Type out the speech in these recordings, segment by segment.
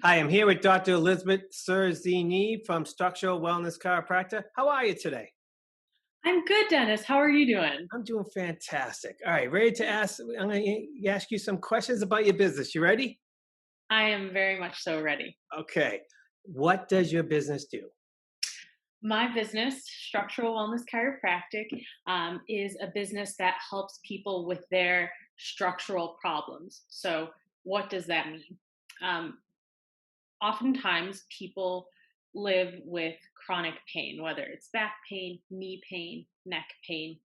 Hi, I'm here with Dr. Elizabeth Sczerzenie from Structural Wellness Chiropractic. How are you today? I'm good, Dennis. How are you doing? I'm doing fantastic. All right, ready to ask? I'm going to ask you some questions about your business. You ready? I am very much so ready. Okay. What does your business do? My business, Structural Wellness Chiropractic, is a business that helps people with their structural problems. So, what does that mean? Um, Oftentimes, people live with chronic pain, whether it's back pain, knee pain, neck pain,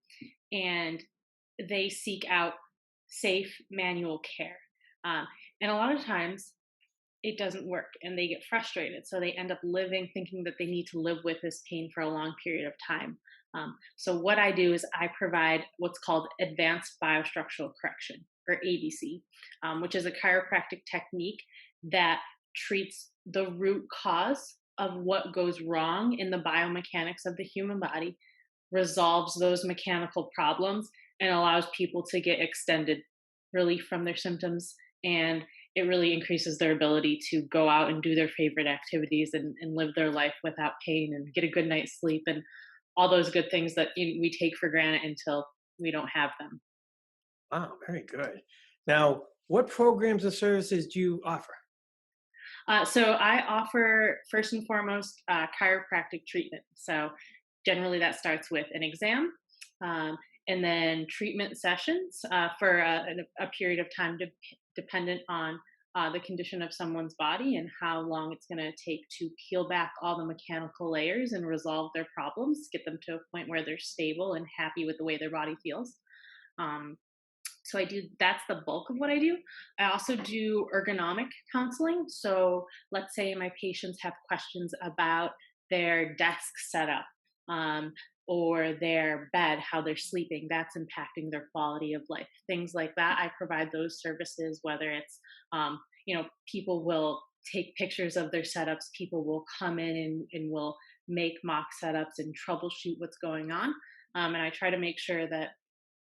and they seek out safe manual care. Um, and a lot of times, it doesn't work and they get frustrated. So they end up living thinking that they need to live with this pain for a long period of time. So, what I do is I provide what's called Advanced Biostructural Correction, or ABC, which is a chiropractic technique that treats the root cause of what goes wrong in the biomechanics of the human body, resolves those mechanical problems, and allows people to get extended relief from their symptoms, and it really increases their ability to go out and do their favorite activities and live their life without pain and get a good night's sleep and all those good things that we take for granted until we don't have them. Wow, very good. Now, what programs or services do you offer? So I offer first and foremost chiropractic treatment. So generally that starts with an exam, um, and then treatment sessions for a period of time, dependent on the condition of someone's body and how long it's going to take to peel back all the mechanical layers and resolve their problems, get them to a point where they're stable and happy with the way their body feels. Um, so I do that's the bulk of what I do. I also do ergonomic counseling. So let's say my patients have questions about their desk setup, um, or their bed, how they're sleeping, that's impacting their quality of life, things like that. I provide those services, whether it's people will take pictures of their setups, people will come in and will make mock setups and troubleshoot what's going on. And I try to make sure that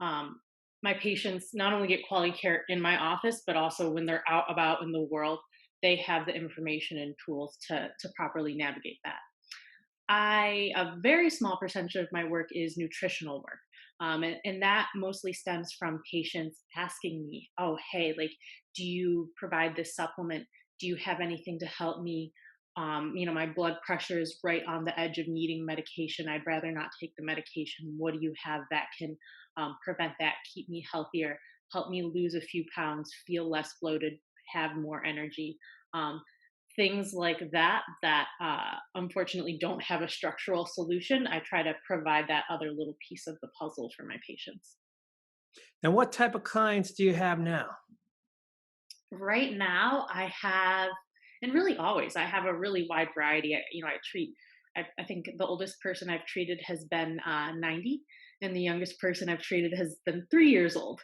um, my patients not only get quality care in my office, but also when they're out about in the world, they have the information and tools to properly navigate that. A very small percentage of my work is nutritional work. And that mostly stems from patients asking me, oh, hey, like, do you provide this supplement? Do you have anything to help me? My blood pressure is right on the edge of needing medication. I'd rather not take the medication. What do you have that can prevent that, keep me healthier, help me lose a few pounds, feel less bloated, have more energy? Um, Things like that unfortunately don't have a structural solution. I try to provide that other little piece of the puzzle for my patients. And what type of clients do you have now? Right now, I have, and really always, I have a really wide variety. I treat. I think the oldest person I've treated has been 90, and the youngest person I've treated has been 3 years old.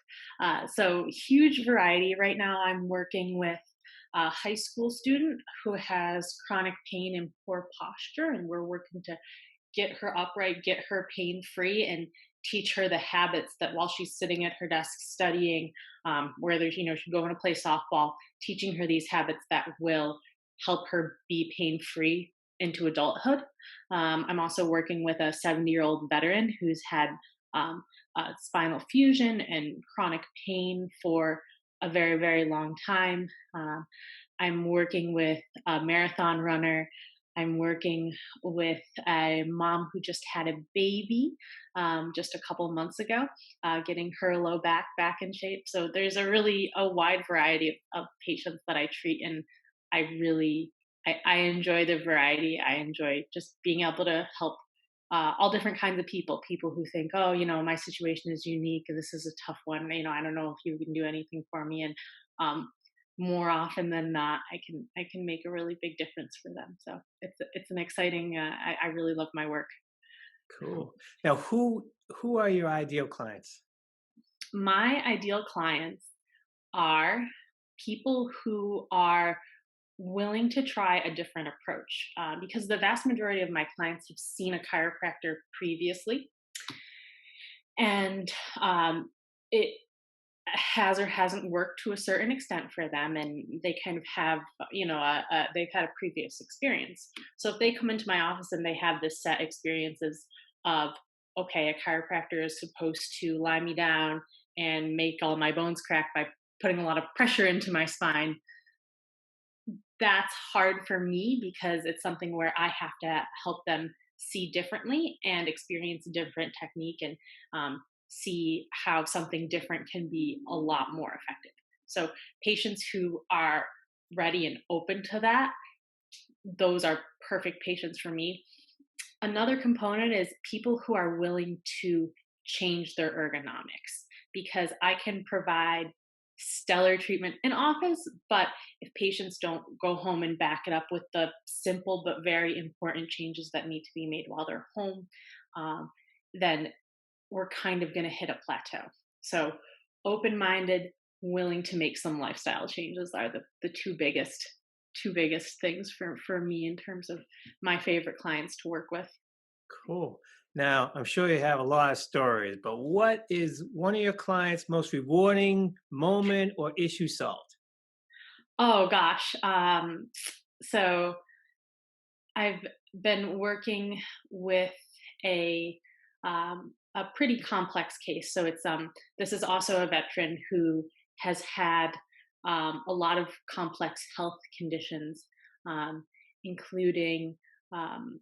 So huge variety. Right now, I'm working with a high school student who has chronic pain and poor posture, and we're working to get her upright, get her pain free, and teach her the habits that while she's sitting at her desk studying, where there's, she's going to play softball, teaching her these habits that will help her be pain free into adulthood. I'm also working with a 70-year-old veteran who's had spinal fusion and chronic pain for a very, very long time. I'm working with a marathon runner. I'm working with a mom who just had a baby just a couple months ago, getting her low back in shape. So there's a wide variety of patients that I treat, and I really I enjoy the variety. I enjoy just being able to help all different kinds of people. People who think, oh, my situation is unique. This is a tough one. I don't know if you can do anything for me, and um, more often than not, I can make a really big difference for them. So it's an exciting. I really love my work. Cool. Now, who are your ideal clients? My ideal clients are people who are willing to try a different approach, because the vast majority of my clients have seen a chiropractor previously, and it has or hasn't worked to a certain extent for them, and they kind of have, they've had a previous experience. So if they come into my office and they have this set experiences of, okay, a chiropractor is supposed to lie me down and make all my bones crack by putting a lot of pressure into my spine, that's hard for me because it's something where I have to help them see differently and experience a different technique, and see how something different can be a lot more effective. So, patients who are ready and open to that, those are perfect patients for me. Another component is people who are willing to change their ergonomics, because I can provide stellar treatment in office, but if patients don't go home and back it up with the simple but very important changes that need to be made while they're home, um, then we're kind of going to hit a plateau. So, open minded, willing to make some lifestyle changes are the two biggest things for me in terms of my favorite clients to work with. Cool. Now, I'm sure you have a lot of stories, but what is one of your clients' most rewarding moment or issue solved? Oh gosh. So I've been working with a a pretty complex case. So it's this is also a veteran who has had a lot of complex health conditions, including um,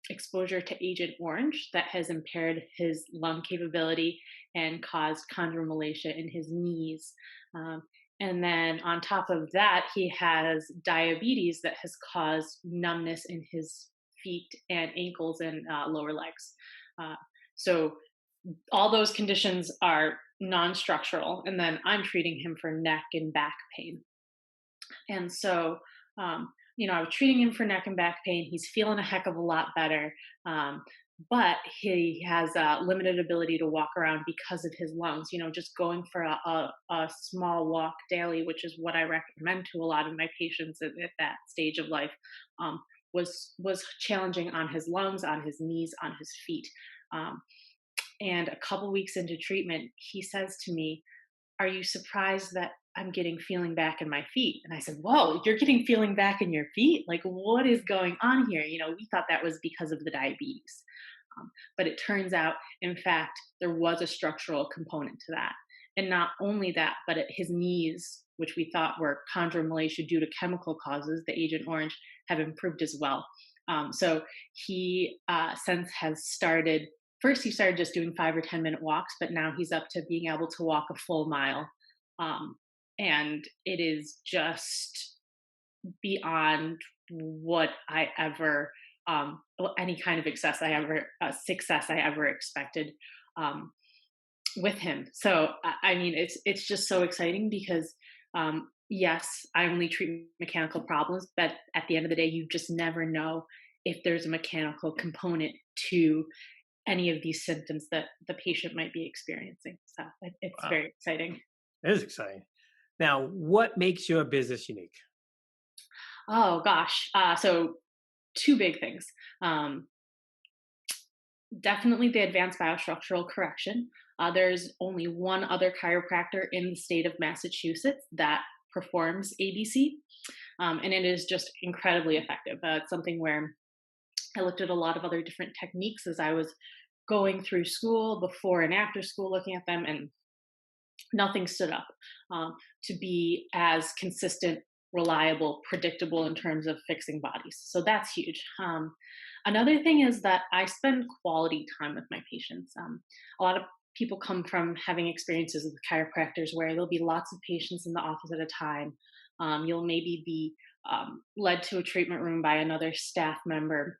exposure to Agent Orange that has impaired his lung capability and caused chondromalacia in his knees. Um, and then on top of that, he has diabetes that has caused numbness in his feet and ankles and lower legs. Uh, so all those conditions are non-structural, and then I'm treating him for neck and back pain. And so, I was treating him for neck and back pain. He's feeling a heck of a lot better. Um, but he has a limited ability to walk around because of his lungs. Just going for a small walk daily, which is what I recommend to a lot of my patients at that stage of life, um, was challenging on his lungs, on his knees, on his feet. Um, and a couple weeks into treatment, he says to me, "Are you surprised that I'm getting feeling back in my feet?" And I said, "Whoa, you're getting feeling back in your feet? Like, what is going on here?" We thought that was because of the diabetes. But it turns out, in fact, there was a structural component to that. And not only that, but his knees, which we thought were chondromalacia due to chemical causes, the Agent Orange, have improved as well. So he since has started. First, he started just doing 5 or 10 minute walks, but now he's up to being able to walk a full mile. Um, and it is just beyond what I ever, any kind of success I ever expected um, with him. So I mean, it's just so exciting because yes, I only treat mechanical problems, but at the end of the day, you just never know if there's a mechanical component to any of these symptoms that the patient might be experiencing. So it's Wow, very exciting. it is exciting. Now, what makes your business unique? Oh gosh. So two big things. Um, Definitely the Advanced Biostructural Correction. There's only one other chiropractor in the state of Massachusetts that performs ABC, and it is just incredibly effective. It's something where I looked at a lot of other different techniques as I was going through school, before and after school, looking at them, and nothing stood up to be as consistent, reliable, predictable in terms of fixing bodies. So that's huge. Another thing is that I spend quality time with my patients. A lot of people come from having experiences with chiropractors where there'll be lots of patients in the office at a time. You'll maybe be led to a treatment room by another staff member,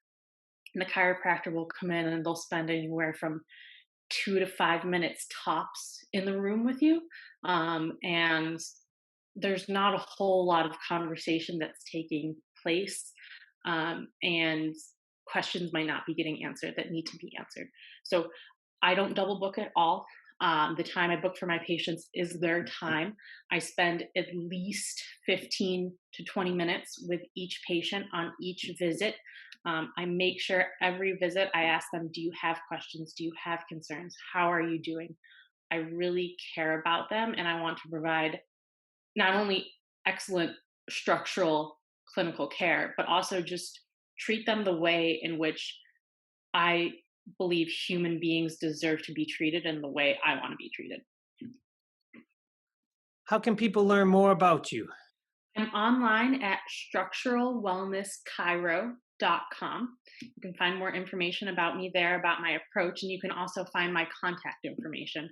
and the chiropractor will come in and they'll spend anywhere from 2 to 5 minutes tops in the room with you. And there's not a whole lot of conversation that's taking place. And questions might not be getting answered that need to be answered. So I don't double book at all. The time I book for my patients is their time. I spend at least 15 to 20 minutes with each patient on each visit. I make sure every visit I ask them, "Do you have questions? Do you have concerns? How are you doing?" I really care about them and I want to provide not only excellent structural clinical care, but also just treat them the way in which I believe human beings deserve to be treated and the way I want to be treated. How can people learn more about you? I'm online at structuralwellnesschiro.com. You can find more information about me there, about my approach, and you can also find my contact information.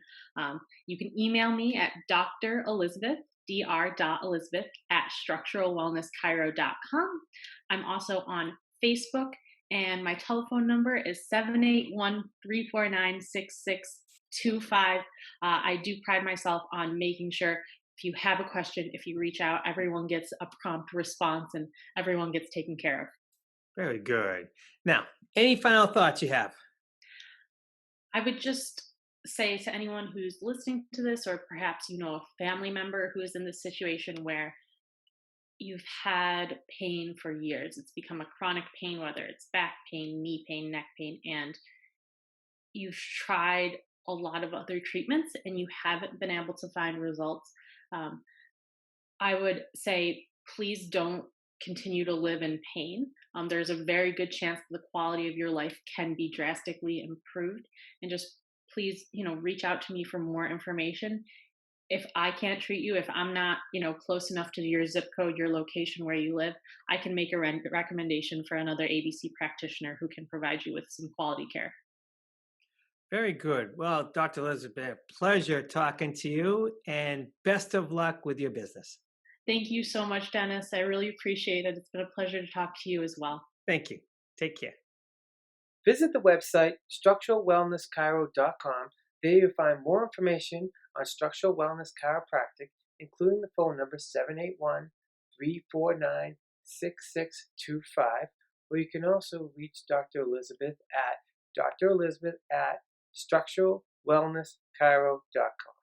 You can email me at Dr. Elizabeth, dr.elizabeth at structuralwellnesschiro.com. I'm also on Facebook, and my telephone number is 781-349-6625. I do pride myself on making sure if you have a question, if you reach out, everyone gets a prompt response and everyone gets taken care of. Very good. Now, any final thoughts you have? I would just say to anyone who's listening to this, or perhaps you know a family member who is in this situation where you've had pain for years, it's become a chronic pain, whether it's back pain, knee pain, neck pain, and you've tried a lot of other treatments and you haven't been able to find results. Um, I would say, please don't continue to live in pain. There's a very good chance that the quality of your life can be drastically improved. And just please, reach out to me for more information. If I can't treat you, if I'm not, close enough to your zip code, your location where you live, I can make a recommendation for another ABC practitioner who can provide you with some quality care. Very good. Well, Dr. Elizabeth, pleasure talking to you and best of luck with your business. Thank you so much, Dennis. I really appreciate it. It's been a pleasure to talk to you as well. Thank you. Take care. Visit the website structuralwellnesschiro.com. There you'll find more information on structural wellness chiropractic, including the phone number 781-349-6625, where you can also reach Dr. Elizabeth at drelizabeth at structuralwellnesschiro.com.